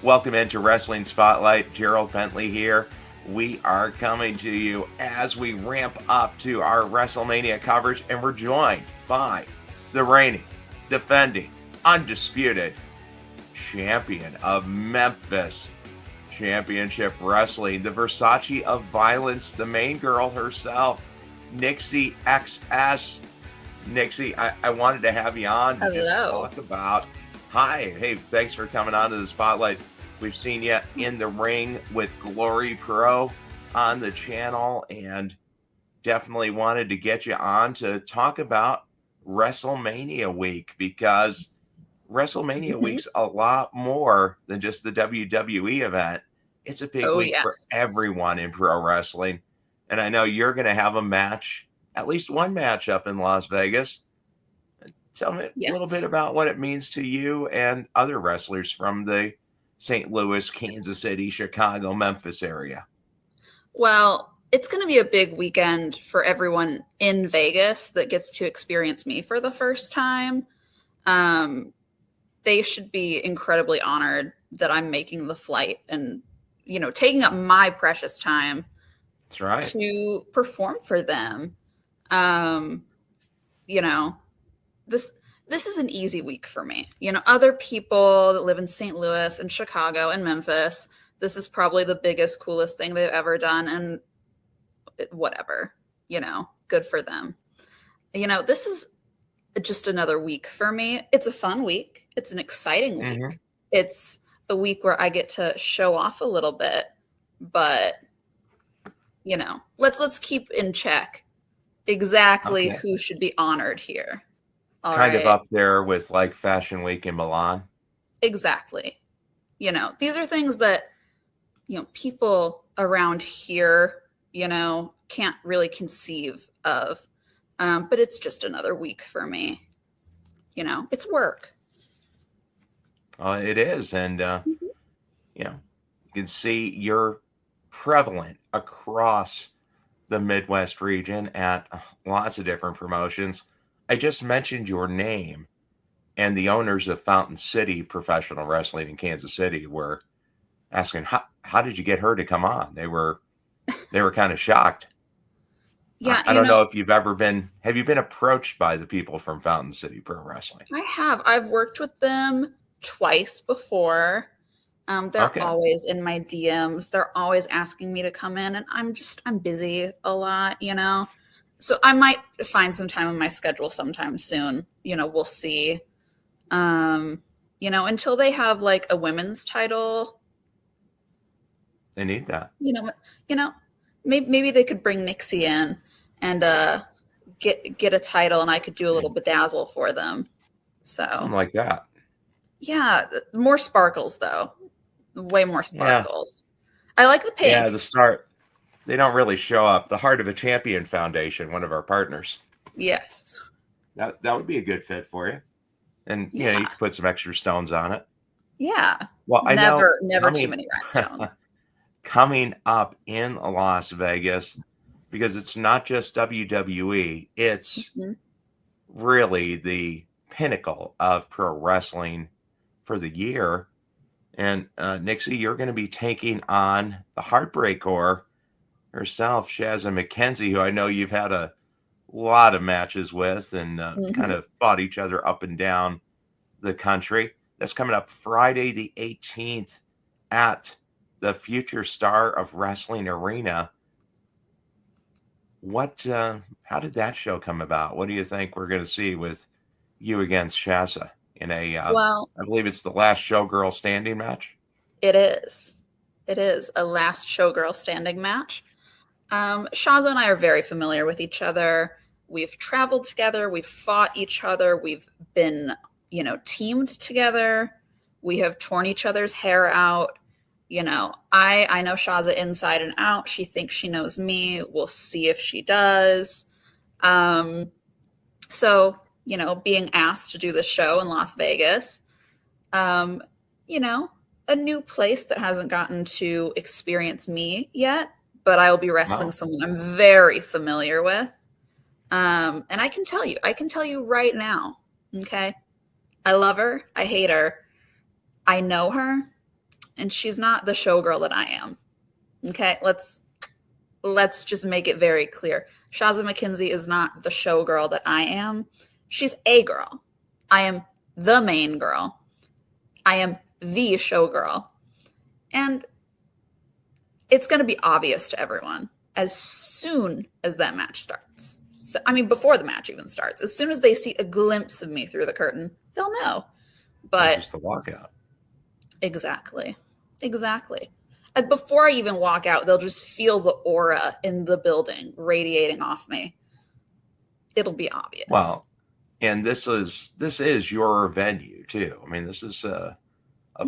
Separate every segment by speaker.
Speaker 1: Welcome into Wrestling Spotlight. Gerald, Bentley here. We are coming to you as we ramp up to our Wrestlemania coverage, and we're joined by the reigning, defending, undisputed champion of Memphis Championship Wrestling, the Versace of Violence, the main girl herself, Nixi XS. Nixi, I wanted to have you on to just talk about. Hi, hey, thanks for coming on to the Spotlight. We've seen you in the ring with Glory Pro on the channel, and definitely wanted to get you on to talk about Wrestlemania week, because WrestleMania week's a lot more than just the WWE event. It's a big week for everyone in pro wrestling. And I know you're going to have a match, at least one match up in Las Vegas. Tell me a little bit about what it means to you and other wrestlers from the St. Louis, Kansas City, Chicago, Memphis area.
Speaker 2: Well, it's going to be a big weekend for everyone in Vegas that gets to experience me for the first time. They should be incredibly honored that I'm making the flight and, taking up my precious time.
Speaker 1: That's right.
Speaker 2: To perform for them. This is an easy week for me. Other people that live in St. Louis and Chicago and Memphis, this is probably the biggest, coolest thing they've ever done. And whatever, good for them. This is just another week for me. It's a fun week. It's an exciting week. Mm-hmm. It's a week where I get to show off a little bit, but let's keep in check exactly who should be honored here.
Speaker 1: Kind of up there with like Fashion Week in Milan.
Speaker 2: Exactly. These are things that, people around here, can't really conceive of. But it's just another week for me. It's work.
Speaker 1: It is. And, you can see you're prevalent across the Midwest region at lots of different promotions. I just mentioned your name, and the owners of Fountain City Professional Wrestling in Kansas City were asking, how did you get her to come on? They were kind of shocked.
Speaker 2: Yeah,
Speaker 1: I don't know if have you been approached by the people from Fountain City Pro Wrestling?
Speaker 2: I have. I've worked with them twice before. They're always in my DMs. They're always asking me to come in, and I'm busy a lot, So I might find some time in my schedule sometime soon. We'll see. Until they have like a women's title.
Speaker 1: They need that.
Speaker 2: Maybe they could bring Nixi in and get a title, and I could do a little bedazzle for them. So
Speaker 1: something like that.
Speaker 2: Yeah, more sparkles though. Way more sparkles. Yeah. I like the pink.
Speaker 1: Yeah, the start. They don't really show up. The Heart of a Champion Foundation, one of our partners.
Speaker 2: Yes.
Speaker 1: That would be a good fit for you. And you can put some extra stones on it.
Speaker 2: Yeah.
Speaker 1: Well,
Speaker 2: never too many rhinestones.
Speaker 1: Coming up in Las Vegas, because it's not just WWE, it's really the pinnacle of pro wrestling for the year. And Nixi, you're going to be taking on the Heartbreaker herself, Shazza McKenzie, who I know you've had a lot of matches with and kind of fought each other up and down the country. That's coming up Friday the 18th at the Future Star of Wrestling Arena. How did that show come about? What do you think we're going to see with you against Shazza in a, I believe it's the last showgirl standing match?
Speaker 2: It is. It is a last showgirl standing match. Shazza and I are very familiar with each other. We've traveled together. We've fought each other. We've been, teamed together. We have torn each other's hair out. I know Shazza inside and out. She thinks she knows me. We'll see if she does. So, being asked to do the show in Las Vegas, a new place that hasn't gotten to experience me yet, but I will be wrestling someone I'm very familiar with. And I can tell you right now, okay? I love her. I hate her. I know her. and she's not the showgirl that I am. Okay, let's just make it very clear. Shazza McKenzie is not the showgirl that I am. She's a girl. I am the main girl. I am the showgirl. And it's going to be obvious to everyone as soon as that match starts. So, I mean, before the match even starts, as soon as they see a glimpse of me through the curtain, they'll know. But
Speaker 1: just the walkout.
Speaker 2: Exactly. And before I even walk out, they'll just feel the aura in the building radiating off me. It'll be obvious.
Speaker 1: Well, and this is your venue too. I mean, this is a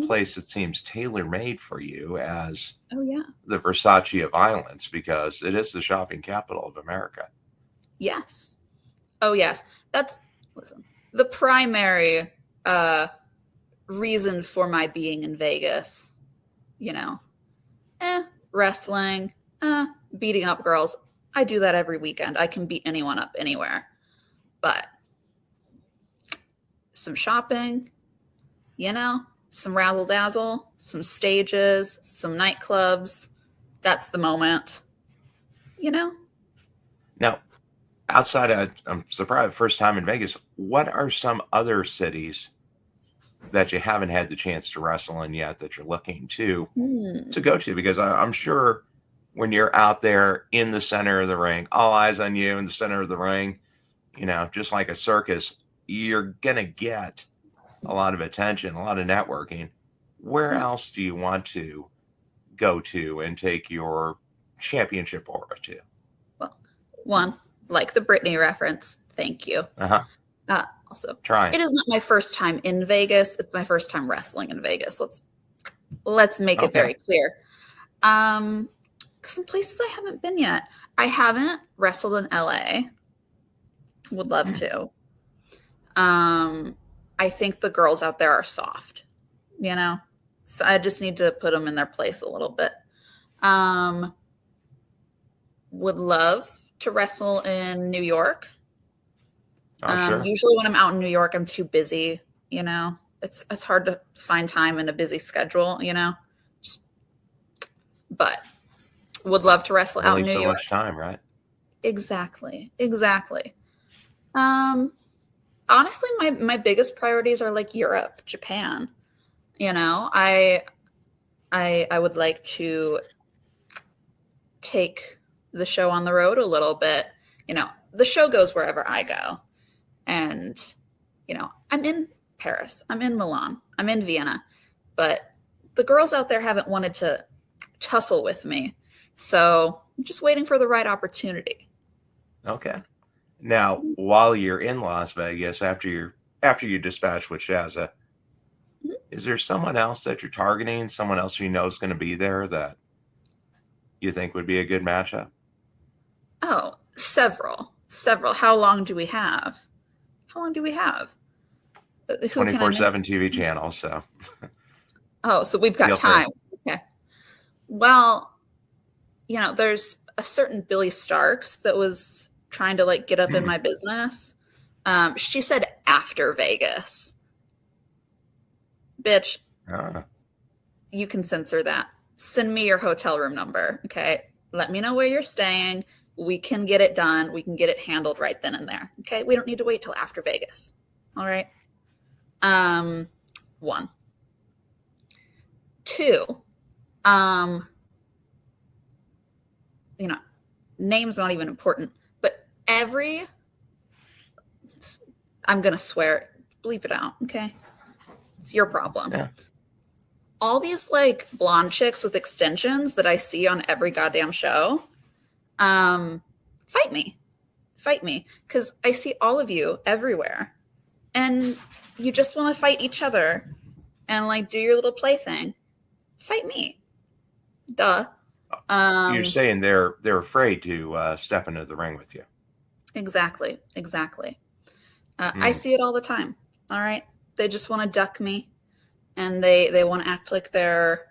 Speaker 1: place that seems tailor-made for you as the Versace of Islands, because it is the shopping capital of America.
Speaker 2: Yes. Oh, yes. That's, listen, the primary reason for my being in Vegas, wrestling, beating up girls. I do that every weekend. I can beat anyone up anywhere. But some shopping, some razzle-dazzle, some stages, some nightclubs. That's the moment,
Speaker 1: Now, outside of, I'm surprised, first time in Vegas, what are some other cities that you haven't had the chance to wrestle in yet that you're looking to go to? Because I'm sure when you're out there in the center of the ring, all eyes on you in the center of the ring, just like a circus, you're going to get a lot of attention, a lot of networking. Where else do you want to go to and take your championship aura to?
Speaker 2: Well, one, like the Britney reference. Thank you. Also, it is not my first time in Vegas. It's my first time wrestling in Vegas. Let's make it very clear. Some places I haven't been yet. I haven't wrestled in LA. Would love to. I think the girls out there are soft, so I just need to put them in their place a little bit. Would love to wrestle in New York.
Speaker 1: Sure.
Speaker 2: Usually when I'm out in New York, I'm too busy, it's hard to find time in a busy schedule, but would love to wrestle out in New York.
Speaker 1: Much time, right?
Speaker 2: Exactly. Honestly, my biggest priorities are like Europe, Japan. I would like to take the show on the road a little bit. The show goes wherever I go. And, I'm in Paris, I'm in Milan, I'm in Vienna, but the girls out there haven't wanted to tussle with me. So I'm just waiting for the right opportunity.
Speaker 1: Okay. Now, while you're in Las Vegas, after you dispatch with Shazza, is there someone else that you're targeting, someone else you know is going to be there that you think would be a good matchup?
Speaker 2: Oh, several. How long do we have?
Speaker 1: 24/7 TV channel, so.
Speaker 2: Oh, so we've got time. Okay. Well, there's a certain Billy Starks that was trying to get up in my business. She said after Vegas. Bitch, you can censor that. Send me your hotel room number, okay? Let me know where you're staying. We can get it done. We can get it handled right then and there. Okay. We don't need to wait till after Vegas. All right. 1. 2. Name's not even important, but I'm going to swear, bleep it out. Okay. It's your problem.
Speaker 1: Yeah.
Speaker 2: All these blonde chicks with extensions that I see on every goddamn show, fight me, because I see all of you everywhere, and you just want to fight each other and do your little play thing. Fight me, duh.
Speaker 1: You're saying they're afraid to step into the ring with you. Exactly.
Speaker 2: I see it all the time. All right, they just want to duck me, and they want to act like they're,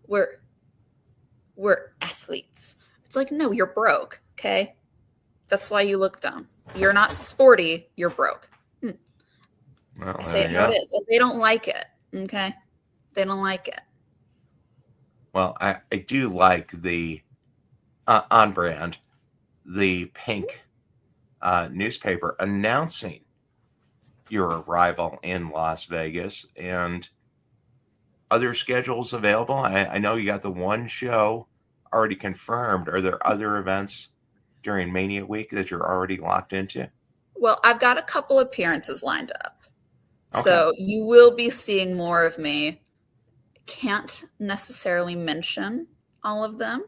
Speaker 2: we're athletes. It's no, you're broke, okay? That's why you look dumb. You're not sporty, you're broke.
Speaker 1: Well,
Speaker 2: I say it how it is. And they don't like it, okay? They don't like it.
Speaker 1: Well, I do like the on brand, the pink newspaper announcing your arrival in Las Vegas, and other schedules available. I know you got the one show already confirmed. Are there other events during Mania Week that you're already locked into?
Speaker 2: Well, I've got a couple appearances lined up.
Speaker 1: Okay.
Speaker 2: So you will be seeing more of me. Can't necessarily mention all of them.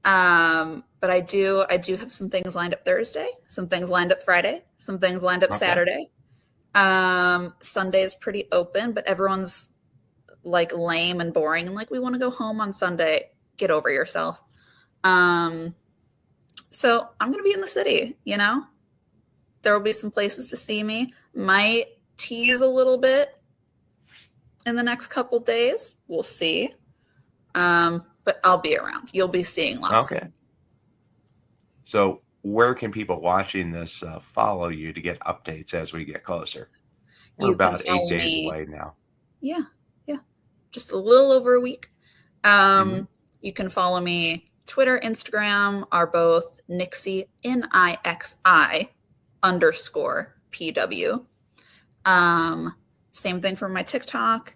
Speaker 2: But I do have some things lined up Thursday, some things lined up Friday, some things lined up Saturday. Sunday is pretty open, but everyone's like lame and boring and like, we want to go home on Sunday. Get over yourself. So I'm going to be in the city, you know, there will be some places to see me. Might tease a little bit in the next couple days. We'll see. But I'll be around. You'll be seeing lots.
Speaker 1: Okay. So where can people watching this follow you to get updates as we get closer? We're about 8 days away now.
Speaker 2: Yeah. Just a little over a week. You can follow me. Twitter, Instagram are both Nixi, NIXI_PW. Same thing for my TikTok.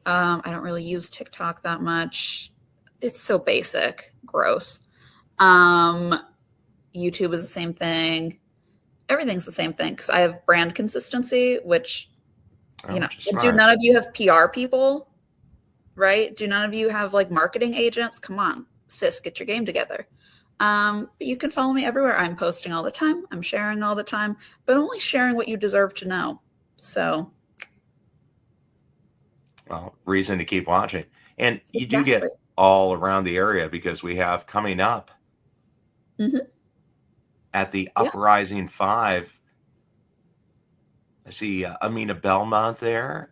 Speaker 2: I don't really use TikTok that much. It's so basic, gross. YouTube is the same thing. Everything's the same thing because I have brand consistency, which, do none of you have PR people, right? Do none of you have like marketing agents? Come on, sis, get your game together. But you can follow me everywhere. I'm posting all the time. I'm sharing all the time, but only sharing what you deserve to know. So,
Speaker 1: well, reason to keep watching. And you do get all around the area because we have coming up at the Uprising 5. I see Amina Belmont there,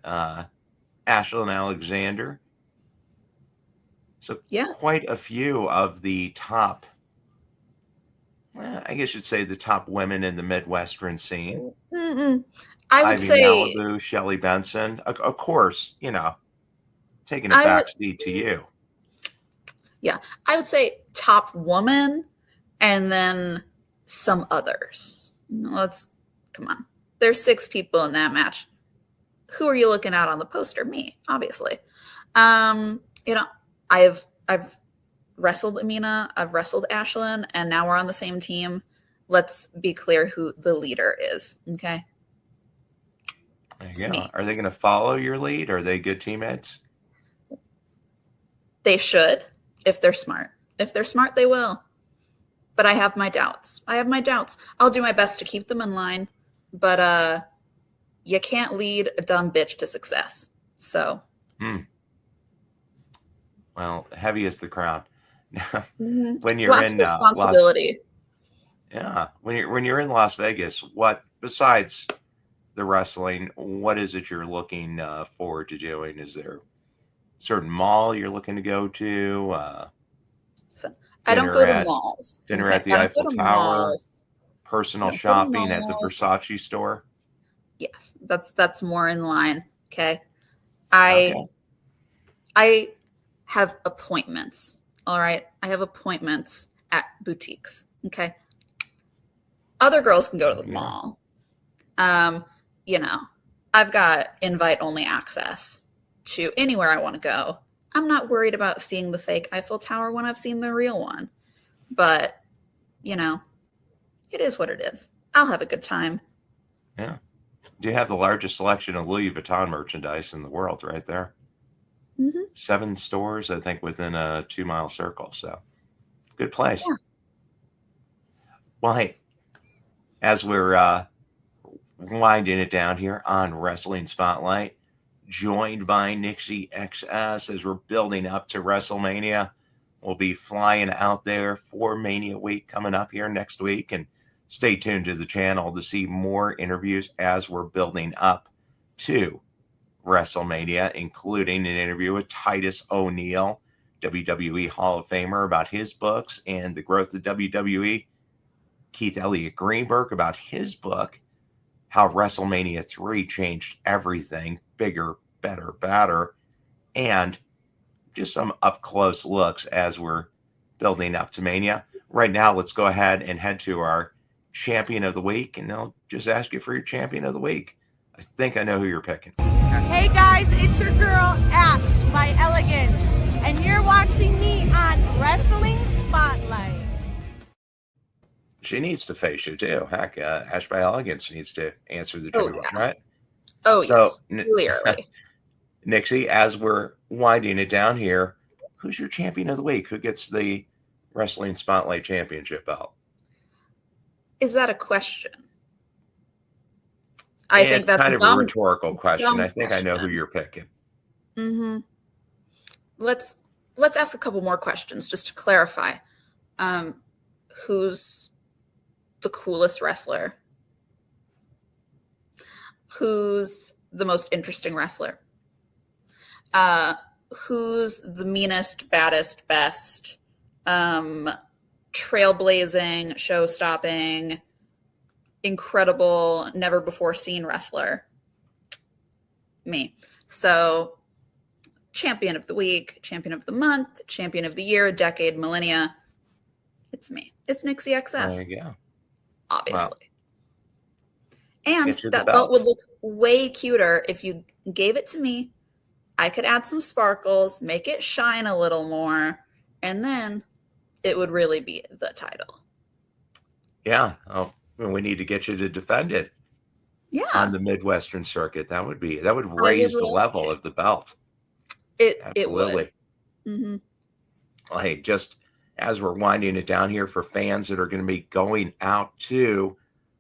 Speaker 1: Ashlyn Alexander. So quite a few of the top, I guess you'd say the top women in the Midwestern scene.
Speaker 2: I would say
Speaker 1: Malibu, Shelly Benson, of course, taking a backseat to you.
Speaker 2: Yeah, I would say top woman and then some others. Come on. There's 6 people in that match. Who are you looking at on the poster? Me, obviously. I've wrestled Amina, I've wrestled Ashlyn, and now we're on the same team. Let's be clear who the leader is, okay?
Speaker 1: There you go. Are they going to follow your lead? Are they good teammates?
Speaker 2: They should, if they're smart. If they're smart, they will. But I have my doubts. I'll do my best to keep them in line, but you can't lead a dumb bitch to success. So.
Speaker 1: Well, heavy is the crown.
Speaker 2: When you're in responsibility.
Speaker 1: When you're in Las Vegas, what besides the wrestling, what is it you're looking forward to doing? Is there a certain mall you're looking to go to?
Speaker 2: I don't go to malls.
Speaker 1: Dinner at the Eiffel Tower. Personal shopping at the Versace store.
Speaker 2: Yes, that's more in line. Okay. I have appointments. All right. I have appointments at boutiques. Okay. Other girls can go to the mall. I've got invite only access to anywhere I want to go. I'm not worried about seeing the fake Eiffel Tower when I've seen the real one. But, it is what it is. I'll have a good time.
Speaker 1: Yeah. Do you have the largest selection of Louis Vuitton merchandise in the world right there? 7 stores, I think, within a 2-mile circle. So, good place.
Speaker 2: Yeah.
Speaker 1: Well, hey, as we're winding it down here on Wrestling Spotlight, joined by Nixi XS as we're building up to WrestleMania. We'll be flying out there for Mania Week coming up here next week, and stay tuned to the channel to see more interviews as we're building up to WrestleMania, including an interview with Titus O'Neil, WWE Hall of Famer, about his books and the growth of WWE. Keith Elliott Greenberg about his book, How WrestleMania 3 Changed Everything, Bigger, Better, Badder. and just some up close looks as we're building up to Mania. Right now, let's go ahead and head to our champion of the week, and I'll just ask you for your champion of the week. I think I know who you're picking.
Speaker 3: Hey guys, it's your girl Ash by Elegance, and you're watching me on Wrestling Spotlight.
Speaker 1: She needs to face you too. Heck, Ash by Elegance needs to answer the two, right?
Speaker 2: Oh,
Speaker 1: So,
Speaker 2: yes, clearly.
Speaker 1: Nixi, as we're winding it down here, who's your champion of the week? Who gets the Wrestling Spotlight Championship belt?
Speaker 2: Is that a question? I think that's
Speaker 1: kind of a rhetorical question. I think I know who you're picking.
Speaker 2: Mm-hmm. Let's ask a couple more questions just to clarify. Who's the coolest wrestler? Who's the most interesting wrestler? Who's the meanest, baddest, best, trailblazing, show-stopping, incredible, never before seen wrestler? Me. So, champion of the week, champion of the month, champion of the year, decade, millennia. It's me. It's Nixi XS.
Speaker 1: There you go.
Speaker 2: Obviously.
Speaker 1: Wow.
Speaker 2: And that belt would look way cuter if you gave it to me. I could add some sparkles, make it shine a little more, and then it would really be the title.
Speaker 1: Yeah. Oh, we need to get you to defend it.
Speaker 2: Yeah.
Speaker 1: On the Midwestern circuit. That would raise the level of the belt.
Speaker 2: It would.
Speaker 1: Mm-hmm. Well, hey, just as we're winding it down here for fans that are going to be going out to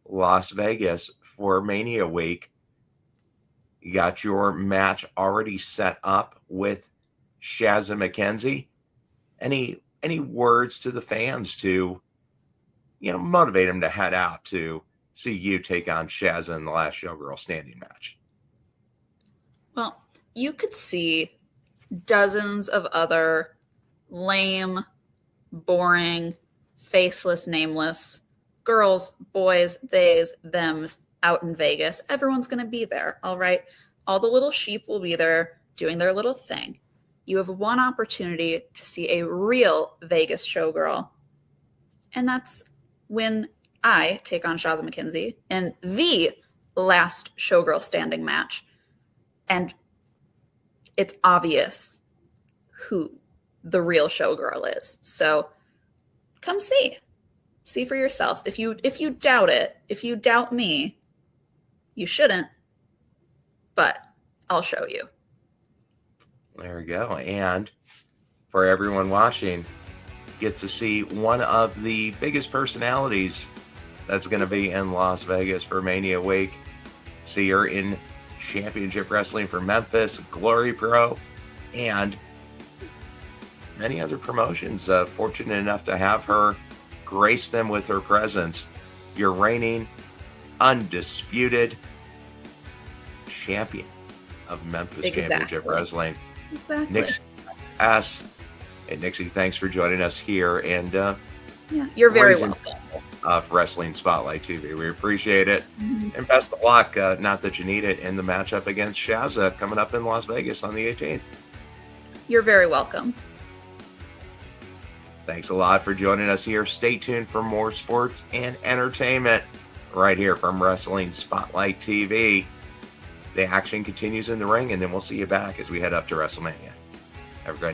Speaker 1: Las Vegas for Mania Week, you got your match already set up with Shazza McKenzie. Any words to the fans to, motivate them to head out to see you take on Shazza in the last Showgirl standing match?
Speaker 2: Well, you could see dozens of other lame, boring, faceless, nameless girls, boys, theys, thems out in Vegas. Everyone's going to be there, all right? All the little sheep will be there doing their little thing. You have one opportunity to see a real Vegas showgirl, and that's when I take on Shazza McKenzie in the last showgirl standing match. And it's obvious who the real showgirl is. So come see. See for yourself. If you doubt it, if you doubt me, you shouldn't, but I'll show you.
Speaker 1: There we go. And for everyone watching, get to see one of the biggest personalities that's going to be in Las Vegas for Mania Week. See her in Championship Wrestling for Memphis, Glory Pro, and many other promotions. Fortunate enough to have her grace them with her presence. Your reigning, undisputed champion of Memphis Championship Wrestling.
Speaker 2: Exactly.
Speaker 1: Nixi XS. And Nixi, thanks for joining us here. And
Speaker 2: you're very welcome.
Speaker 1: Of Wrestling Spotlight TV. We appreciate it. Mm-hmm. And best of luck, not that you need it, in the matchup against Shazza coming up in Las Vegas on the 18th.
Speaker 2: You're very welcome.
Speaker 1: Thanks a lot for joining us here. Stay tuned for more sports and entertainment right here from Wrestling Spotlight TV. The action continues in the ring, and then we'll see you back as we head up to WrestleMania. Have a great